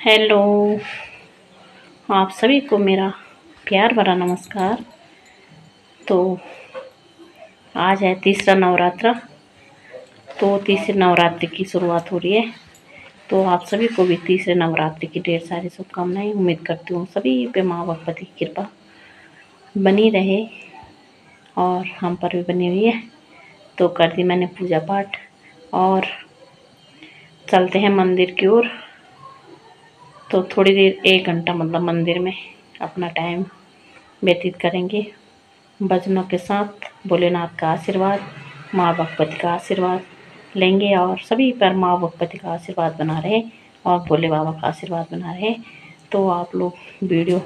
Hello, आप सभी को मेरा प्यार भरा नमस्कार। तो आज है तीसरा नवरात्रा। तो तीसरे नवरात्रि की शुरुआत हो रही है। तो आप सभी को भी तीसरे नवरात्रि की ढेर सारी शुभकामनाएं। उम्मीद करती हूँ सभी पे माँ भगवती की कृपा बनी रहे और हम पर भी बनी हुई है। तो कर दी मैंने पूजा पाठ और चलते हैं मंदिर की ओर। तो थोड़ी देर 1 घंटा मतलब मंदिर में अपना टाइम व्यतीत करेंगे भजनों के साथ। भोलेनाथ का आशीर्वाद, माँ भगवती का आशीर्वाद लेंगे और सभी पर माँ भगवती का आशीर्वाद बना रहे और भोले बाबा का आशीर्वाद बना रहे। तो आप लोग वीडियो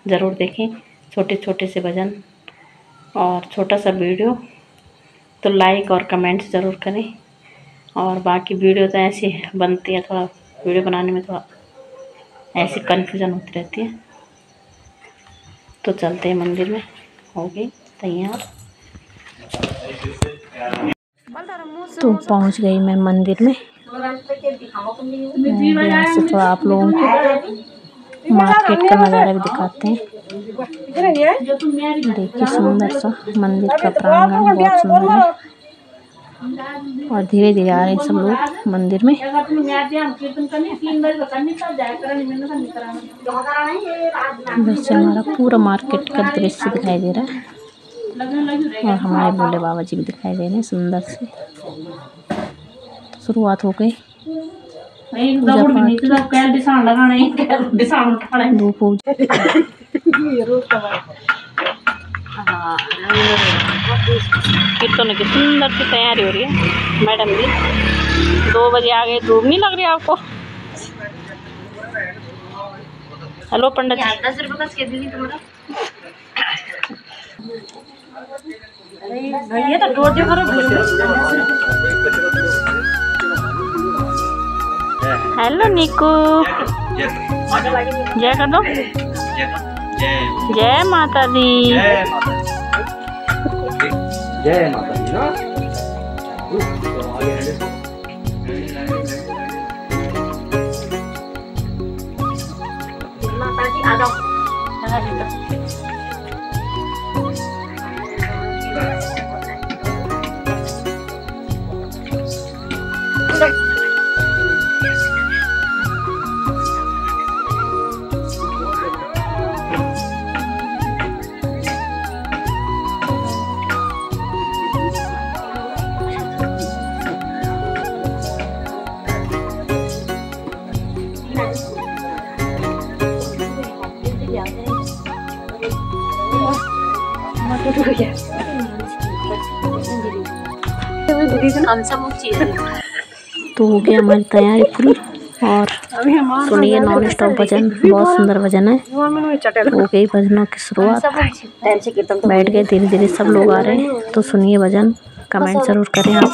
ज़रूर देखें, छोटे छोटे से भजन और छोटा सा वीडियो। तो लाइक और कमेंट्स ज़रूर करें। और बाकी वीडियो तो ऐसी बनती है, थोड़ा वीडियो बनाने में थोड़ा ऐसी कन्फ्यूज़न होती रहती है। तो चलते हैं मंदिर में, हो गई तैयार। तो पहुंच गई मैं मंदिर में। यहाँ से थोड़ा आप लोगों को मार्केट का नज़ारा भी दिखाते हैं। देखिए सुंदर सा मंदिर का प्रांगण बहुत सुंदर है और धीरे धीरे आ रहे सब लोग मंदिर में। इधर से हमारा पूरा मार्केट का दृश्य दिखाई दे रहा है और हमारे भोले बाबा जी भी दिखाई दे रहे हैं सुंदर से। शुरुआत हो गई पूजा पाठ, दो पूजा कीर्तन की सुंदर सी तैयारी हो रही है। मैडम जी 2 बजे आ गए, धूप नहीं लग रही आपको? हेलो पंडित जी। 10 रुपये का स्केच दीदी तुम्हारा। ये तो रोज करो। हेलो निकू, जय कर दो। जय माता दी। जय माता दी ना। माता जी आ जाओ। तो हो गया हमारी तैयारी पूरी और सुनिए नॉन स्टॉप भजन, बहुत सुंदर भजन है। हो गई भजनों की शुरुआत, बैठ गए धीरे धीरे सब लोग आ रहे हैं। तो सुनिए भजन, कमेंट जरूर करें आप।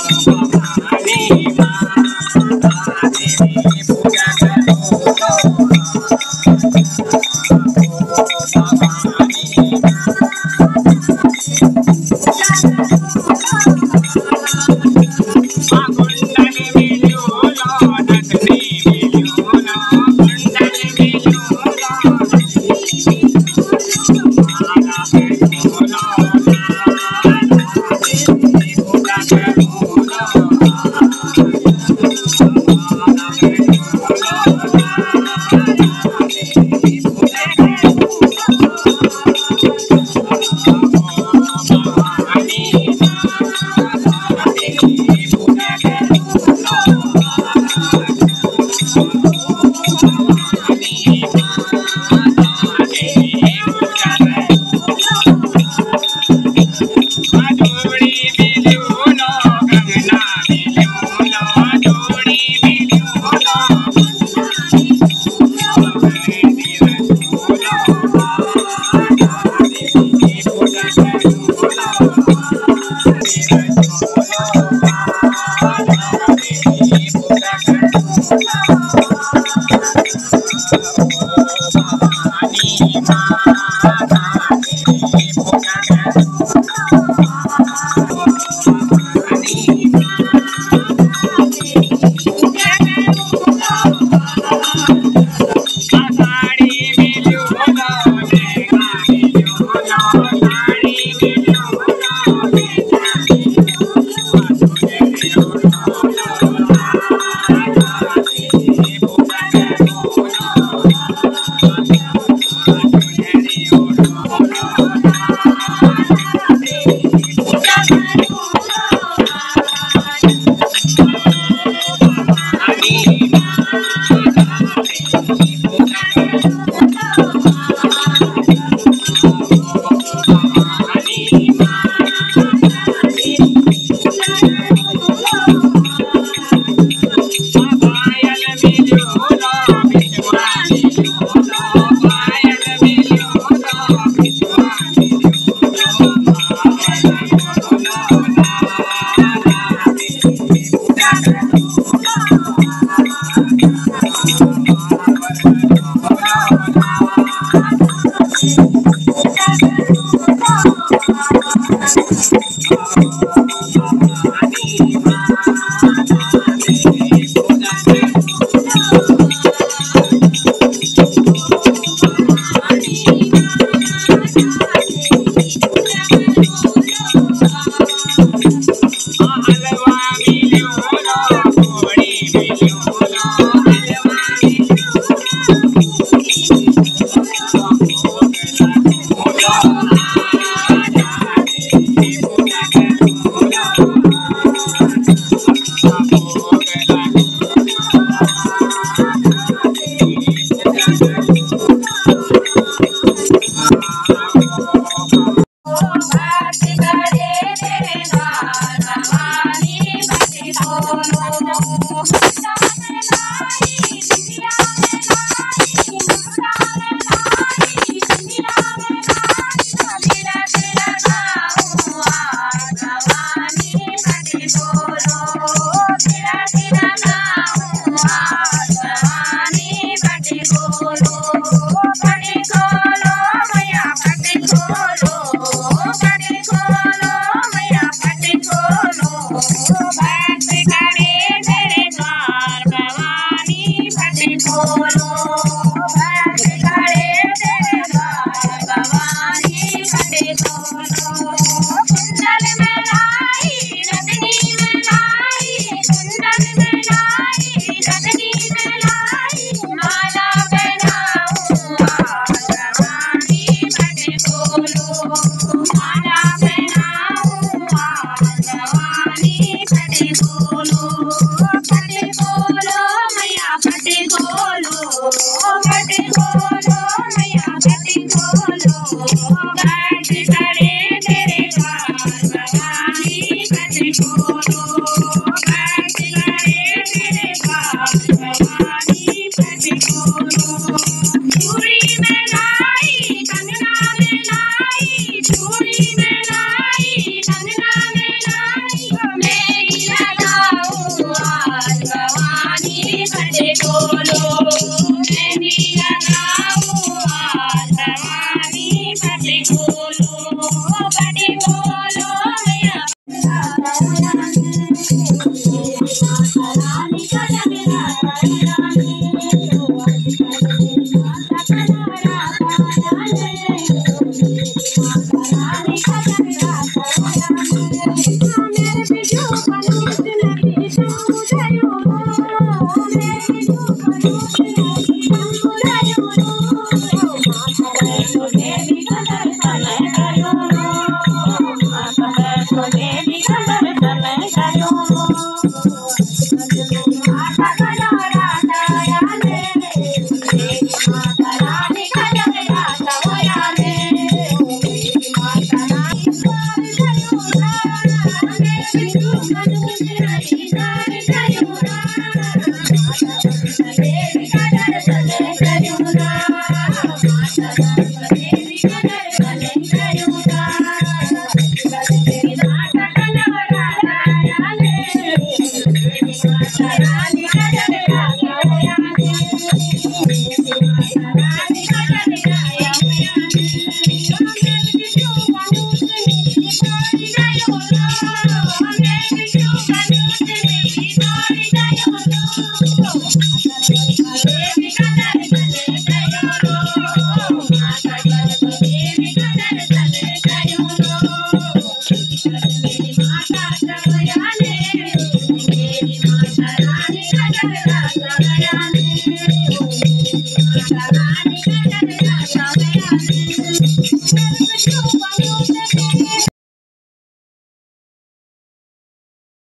Thank you.